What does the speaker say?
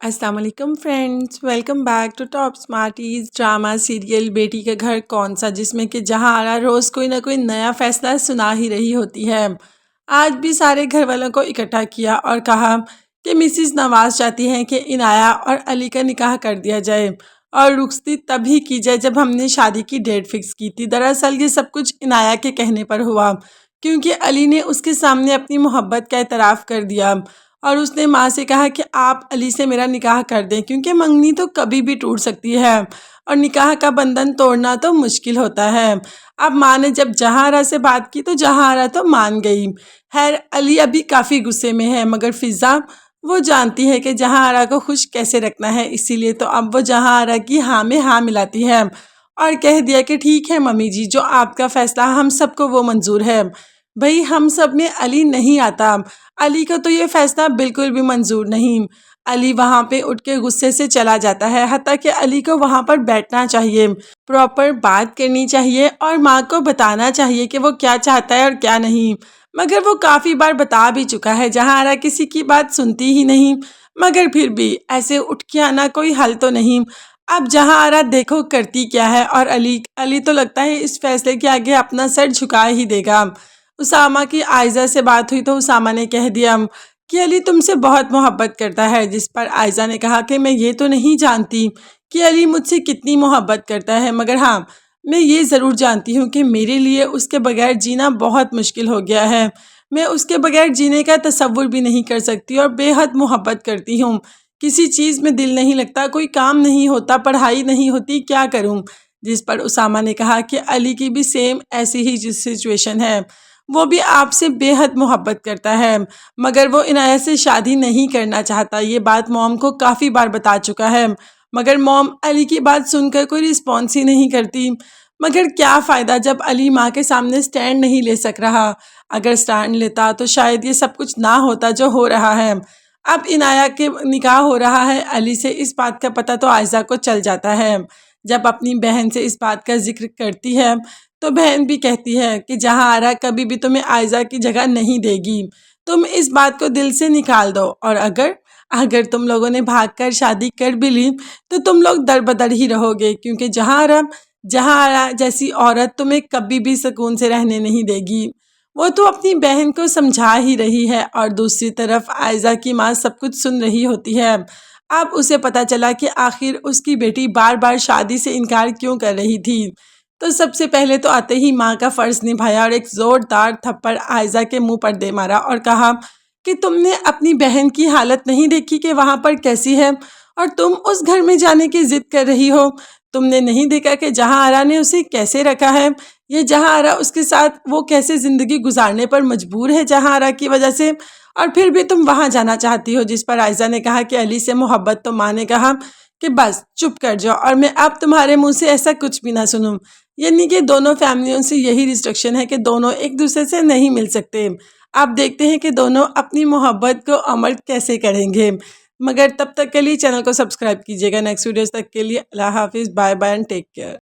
السلام علیکم friends, welcome back to top smarties drama serial بیٹی کا گھر کون سا، جس میں کہ جہاں آرا روز کوئی نہ کوئی نیا فیصلہ سنا ہی رہی ہوتی ہے۔ آج بھی سارے گھر والوں کو اکٹھا کیا اور کہا کہ مسز نواز چاہتی ہیں کہ عنایہ اور علی کا نکاح کر دیا جائے اور رخصتی تبھی کی جائے جب ہم نے شادی کی ڈیٹ فکس کی تھی۔ دراصل یہ سب کچھ عنایہ کے کہنے پر ہوا، کیونکہ علی نے اس کے سامنے اپنی محبت کا اعتراف کر دیا اور اس نے ماں سے کہا کہ آپ علی سے میرا نکاح کر دیں، کیونکہ منگنی تو کبھی بھی ٹوٹ سکتی ہے اور نکاح کا بندھن توڑنا تو مشکل ہوتا ہے۔ اب ماں نے جب جہاں آرا سے بات کی تو جہاں آرا تو مان گئی۔ خیر علی ابھی کافی غصے میں ہے، مگر فضا وہ جانتی ہے کہ جہاں آرا کو خوش کیسے رکھنا ہے، اسی لیے تو اب وہ جہاں آرا کی ہاں میں ہاں ملاتی ہے اور کہہ دیا کہ ٹھیک ہے ممی جی، جو آپ کا فیصلہ ہم سب کو وہ منظور ہے۔ بھئی ہم سب میں علی نہیں آتا، علی کو تو یہ فیصلہ بالکل بھی منظور نہیں۔ علی وہاں پہ اٹھ کے غصے سے چلا جاتا ہے، حتیٰ کہ علی کو وہاں پر بیٹھنا چاہیے، پراپر بات کرنی چاہیے اور ماں کو بتانا چاہیے کہ وہ کیا چاہتا ہے اور کیا نہیں، مگر وہ کافی بار بتا بھی چکا ہے۔ جہاں آرا کسی کی بات سنتی ہی نہیں، مگر پھر بھی ایسے اٹھ کے آنا کوئی حل تو نہیں۔ اب جہاں آرا دیکھو کرتی کیا ہے، اور علی تو لگتا ہے اس فیصلے کے آگے اپنا سر جھکا ہی دے گا۔ اسامہ کی عائزہ سے بات ہوئی تو اسامہ نے کہہ دیا کہ علی تم سے بہت محبت کرتا ہے، جس پر عائزہ نے کہا کہ میں یہ تو نہیں جانتی کہ علی مجھ سے کتنی محبت کرتا ہے، مگر ہاں میں یہ ضرور جانتی ہوں کہ میرے لیے اس کے بغیر جینا بہت مشکل ہو گیا ہے۔ میں اس کے بغیر جینے کا تصور بھی نہیں کر سکتی اور بے حد محبت کرتی ہوں۔ کسی چیز میں دل نہیں لگتا، کوئی کام نہیں ہوتا، پڑھائی نہیں ہوتی، کیا کروں؟ جس پر اسامہ نے کہا کہ علی کی بھی سیم ایسی ہی سچویشن ہے، وہ بھی آپ سے بے حد محبت کرتا ہے، مگر وہ عنایہ سے شادی نہیں کرنا چاہتا۔ یہ بات موم کو کافی بار بتا چکا ہے، مگر موم علی کی بات سن کر کوئی رسپانس ہی نہیں کرتی۔ مگر کیا فائدہ جب علی ماں کے سامنے سٹینڈ نہیں لے سک رہا؟ اگر سٹینڈ لیتا تو شاید یہ سب کچھ نہ ہوتا جو ہو رہا ہے۔ اب عنایہ کے نکاح ہو رہا ہے علی سے، اس بات کا پتہ تو عائزہ کو چل جاتا ہے۔ جب اپنی بہن سے اس بات کا ذکر کرتی ہے تو بہن بھی کہتی ہے کہ جہاں آرا کبھی بھی تمہیں عائزہ کی جگہ نہیں دے گی، تم اس بات کو دل سے نکال دو، اور اگر تم لوگوں نے بھاگ کر شادی کر بھی لی تو تم لوگ در بدر ہی رہو گے، کیونکہ جہاں آرا جیسی عورت تمہیں کبھی بھی سکون سے رہنے نہیں دے گی۔ وہ تو اپنی بہن کو سمجھا ہی رہی ہے اور دوسری طرف عائزہ کی ماں سب کچھ سن رہی ہوتی ہے۔ اب اسے پتہ چلا کہ آخر اس کی بیٹی بار بار شادی سے انکار کیوں کر رہی تھی، تو سب سے پہلے تو آتے ہی ماں کا فرض نبھایا اور ایک زوردار تھپڑ عائزہ کے منہ پر دے مارا اور کہا کہ تم نے اپنی بہن کی حالت نہیں دیکھی کہ وہاں پر کیسی ہے، اور تم اس گھر میں جانے کی ضد کر رہی ہو؟ تم نے نہیں دیکھا کہ جہاں آرا نے اسے کیسے رکھا ہے؟ یہ جہاں آرا اس کے ساتھ وہ کیسے زندگی گزارنے پر مجبور ہے جہاں آرا کی وجہ سے، اور پھر بھی تم وہاں جانا چاہتی ہو؟ جس پر عائزہ نے کہا کہ علی سے محبت، تو ماں نے کہا کہ بس چپ کر جاؤ اور میں اب تمہارے منہ سے ایسا کچھ بھی نہ سنوں۔ یعنی کہ دونوں فیملیوں سے یہی ریسٹرکشن ہے کہ دونوں ایک دوسرے سے نہیں مل سکتے۔ آپ دیکھتے ہیں کہ دونوں اپنی محبت کو عمل کیسے کریں گے۔ مگر تب تک کے لیے چینل کو سبسکرائب کیجیے گا۔ نیکسٹ ویڈیوز تک کے لیے اللہ حافظ، bye bye and take care.